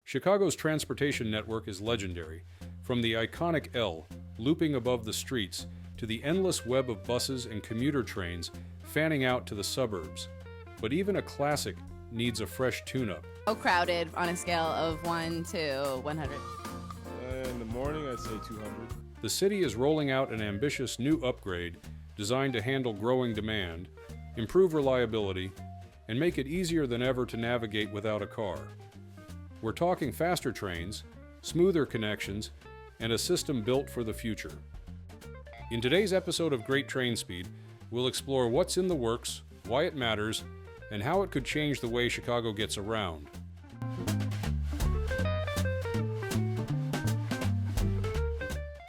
Chicago's transportation network is legendary, from the iconic L, looping above the streets, to the endless web of buses and commuter trains fanning out to the suburbs. But even a classic needs a fresh tune-up. How crowded on a scale of 1 to 100? In the morning, I'd say 200. The city is rolling out an ambitious new upgrade designed to handle growing demand, improve reliability, and make it easier than ever to navigate without a car. We're talking faster trains, smoother connections, and a system built for the future. In today's episode of Great Trainspeed, we'll explore what's in the works, why it matters, and how it could change the way Chicago gets around.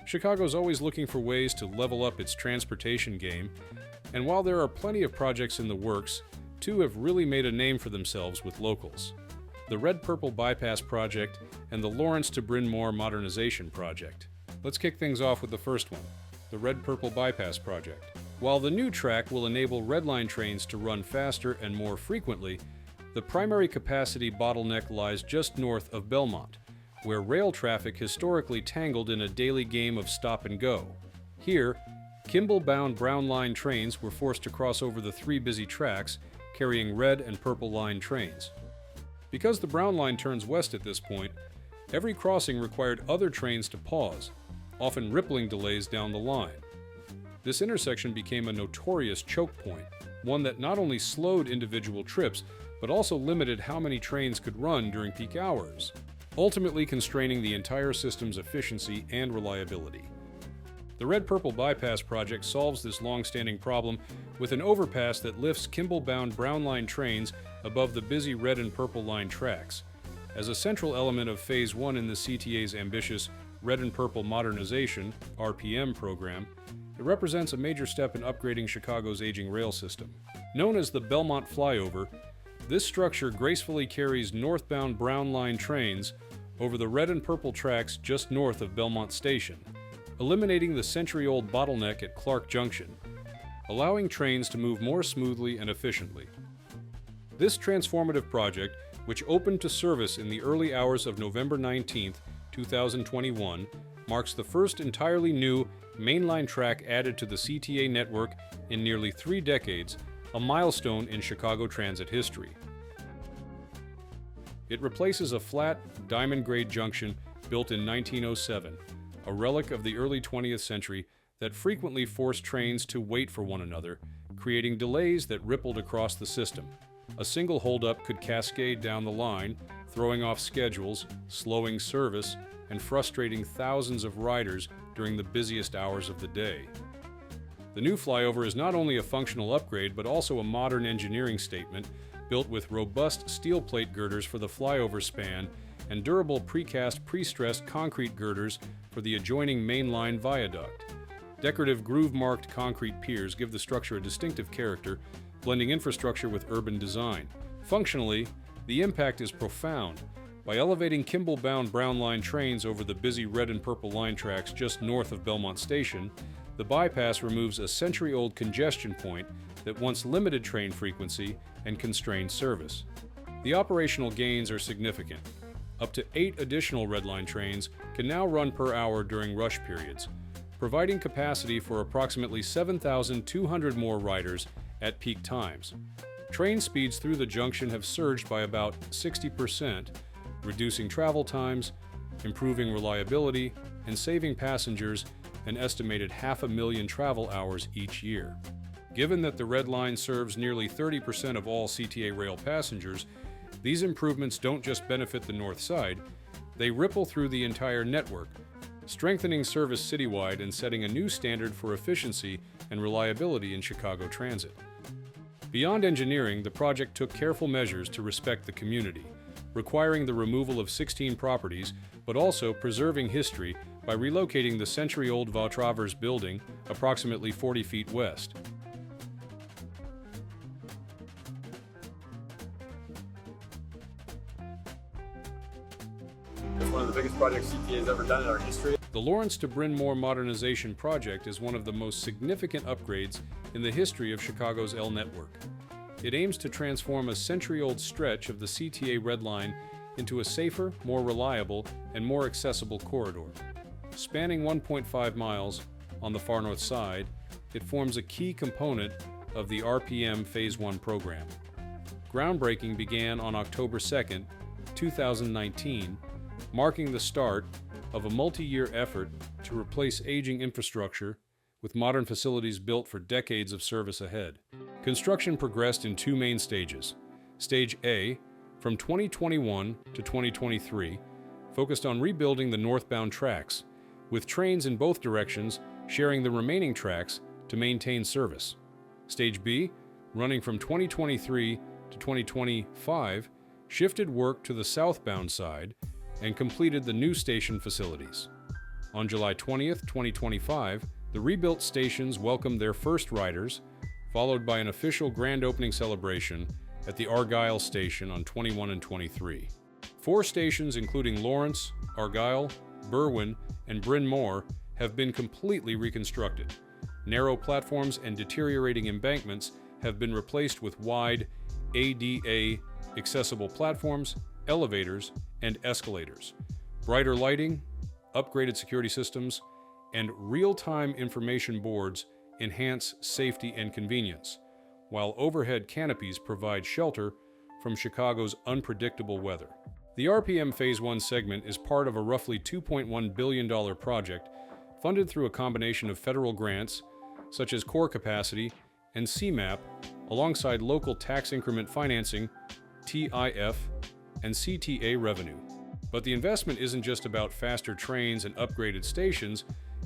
Chicago's always looking for ways to level up its transportation game, and while there are plenty of projects in the works, two have really made a name for themselves with locals: the Red-Purple Bypass Project and the Lawrence to Bryn Mawr Modernization Project. Let's kick things off with the first one, the Red-Purple Bypass Project. While the new track will enable Red Line trains to run faster and more frequently, the primary capacity bottleneck lies just north of Belmont, where rail traffic historically tangled in a daily game of stop and go. Here, Kimball-bound Brown Line trains were forced to cross over the three busy tracks, carrying Red and Purple Line trains. Because the Brown Line turns west at this point, every crossing required other trains to pause, often rippling delays down the line. This intersection became a notorious choke point, one that not only slowed individual trips, but also limited how many trains could run during peak hours, ultimately constraining the entire system's efficiency and reliability. The Red-Purple Bypass Project solves this long-standing problem with an overpass that lifts Kimball-bound Brown Line trains above the busy Red and Purple Line tracks. As a central element of Phase 1 in the CTA's ambitious Red and Purple Modernization (RPM) program, it represents a major step in upgrading Chicago's aging rail system. Known as the Belmont Flyover, this structure gracefully carries northbound Brown Line trains over the Red and Purple tracks just north of Belmont Station, eliminating the century-old bottleneck at Clark Junction, allowing trains to move more smoothly and efficiently. This transformative project, which opened to service in the early hours of November 19, 2021, marks the first entirely new mainline track added to the CTA network in nearly 3 decades, a milestone in Chicago transit history. It replaces a flat, diamond-grade junction built in 1907, a relic of the early 20th century that frequently forced trains to wait for one another, creating delays that rippled across the system. A single holdup could cascade down the line, throwing off schedules, slowing service, and frustrating thousands of riders during the busiest hours of the day. The new flyover is not only a functional upgrade, but also a modern engineering statement, built with robust steel plate girders for the flyover span and durable precast pre-stressed concrete girders for the adjoining mainline viaduct. Decorative groove-marked concrete piers give the structure a distinctive character, blending infrastructure with urban design. Functionally, the impact is profound. By elevating Kimball-bound Brown Line trains over the busy Red and Purple Line tracks just north of Belmont Station, the bypass removes a century-old congestion point that once limited train frequency and constrained service. The operational gains are significant. Up to 8 additional Red Line trains can now run per hour during rush periods, providing capacity for approximately 7,200 more riders at peak times. Train speeds through the junction have surged by about 60%, reducing travel times, improving reliability, and saving passengers an estimated 500,000 travel hours each year. Given that the Red Line serves nearly 30% of all CTA rail passengers, these improvements don't just benefit the North Side, they ripple through the entire network, strengthening service citywide and setting a new standard for efficiency and reliability in Chicago transit. Beyond engineering, the project took careful measures to respect the community, requiring the removal of 16 properties, but also preserving history by relocating the century-old Vautravers building approximately 40 feet west. It's one of the biggest projects CTA has ever done in our history. The Lawrence to Bryn Mawr Modernization Project is one of the most significant upgrades in the history of Chicago's L network. It aims to transform a century-old stretch of the CTA Red Line into a safer, more reliable, and more accessible corridor. Spanning 1.5 miles on the far north side, it forms a key component of the RPM Phase 1 program. Groundbreaking began on October 2, 2019, marking the start of a multi-year effort to replace aging infrastructure with modern facilities built for decades of service ahead. Construction progressed in two main stages. Stage A, from 2021 to 2023, focused on rebuilding the northbound tracks, with trains in both directions sharing the remaining tracks to maintain service. Stage B, running from 2023 to 2025, shifted work to the southbound side and completed the new station facilities. On July 20th, 2025, the rebuilt stations welcomed their first riders, followed by an official grand opening celebration at the Argyle station on 21 and 23. 4 stations, including Lawrence, Argyle, Berwyn, and Bryn Mawr, have been completely reconstructed. Narrow platforms and deteriorating embankments have been replaced with wide, ADA accessible platforms, elevators, and escalators. Brighter lighting, upgraded security systems, and real-time information boards enhance safety and convenience, while overhead canopies provide shelter from Chicago's unpredictable weather. The RPM Phase 1 segment is part of a roughly $2.1 billion project funded through a combination of federal grants, such as Core Capacity and CMAP, alongside local tax increment financing, TIF, and CTA revenue. But the investment isn't just about faster trains and upgraded stations,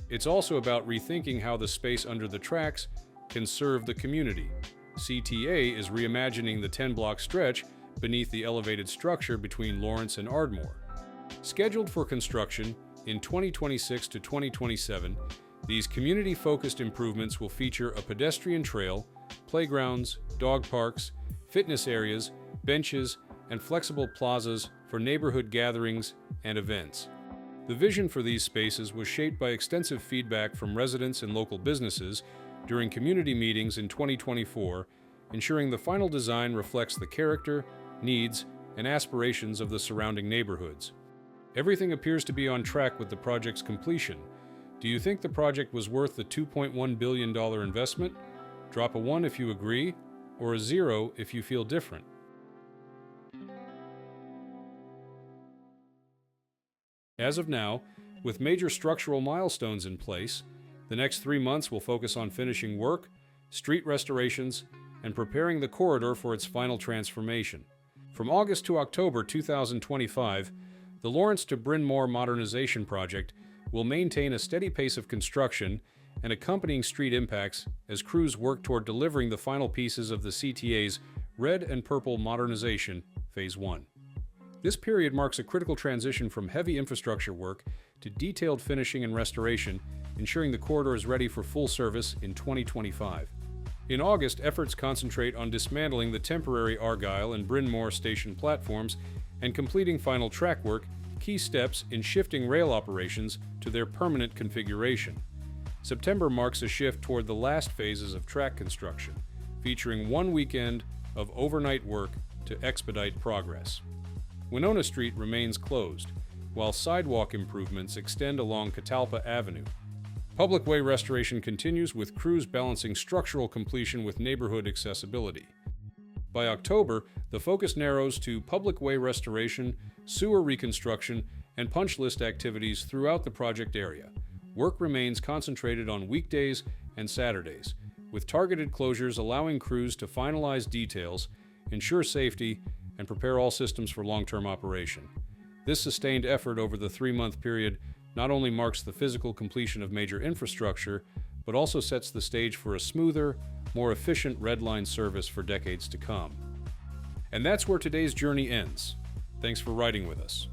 it's also about rethinking how the space under the tracks can serve the community. CTA is reimagining the 10-block stretch beneath the elevated structure between Lawrence and Ardmore. Scheduled for construction in 2026 to 2027, these community-focused improvements will feature a pedestrian trail, playgrounds, dog parks, fitness areas, benches, and flexible plazas for neighborhood gatherings and events. The vision for these spaces was shaped by extensive feedback from residents and local businesses during community meetings in 2024, ensuring the final design reflects the character, needs, and aspirations of the surrounding neighborhoods. Everything appears to be on track with the project's completion. Do you think the project was worth the $2.1 billion investment? Drop a 1 if you agree, or a 0 if you feel different. As of now, with major structural milestones in place, the next 3 months will focus on finishing work, street restorations, and preparing the corridor for its final transformation. From August to October 2025, the Lawrence to Bryn Mawr Modernization project will maintain a steady pace of construction and accompanying street impacts as crews work toward delivering the final pieces of the CTA's Red and Purple Modernization Phase 1. This period marks a critical transition from heavy infrastructure work to detailed finishing and restoration, ensuring the corridor is ready for full service in 2025. In August, efforts concentrate on dismantling the temporary Argyle and Bryn Mawr station platforms and completing final track work, key steps in shifting rail operations to their permanent configuration. September marks a shift toward the last phases of track construction, featuring 1 weekend of overnight work to expedite progress. Winona Street remains closed, while sidewalk improvements extend along Catalpa Avenue. Public way restoration continues with crews balancing structural completion with neighborhood accessibility. By October, the focus narrows to public way restoration, sewer reconstruction, and punch list activities throughout the project area. Work remains concentrated on weekdays and Saturdays, with targeted closures allowing crews to finalize details, ensure safety, and prepare all systems for long-term operation. This sustained effort over the 3-month period not only marks the physical completion of major infrastructure, but also sets the stage for a smoother, more efficient Red Line service for decades to come. And that's where today's journey ends. Thanks for riding with us.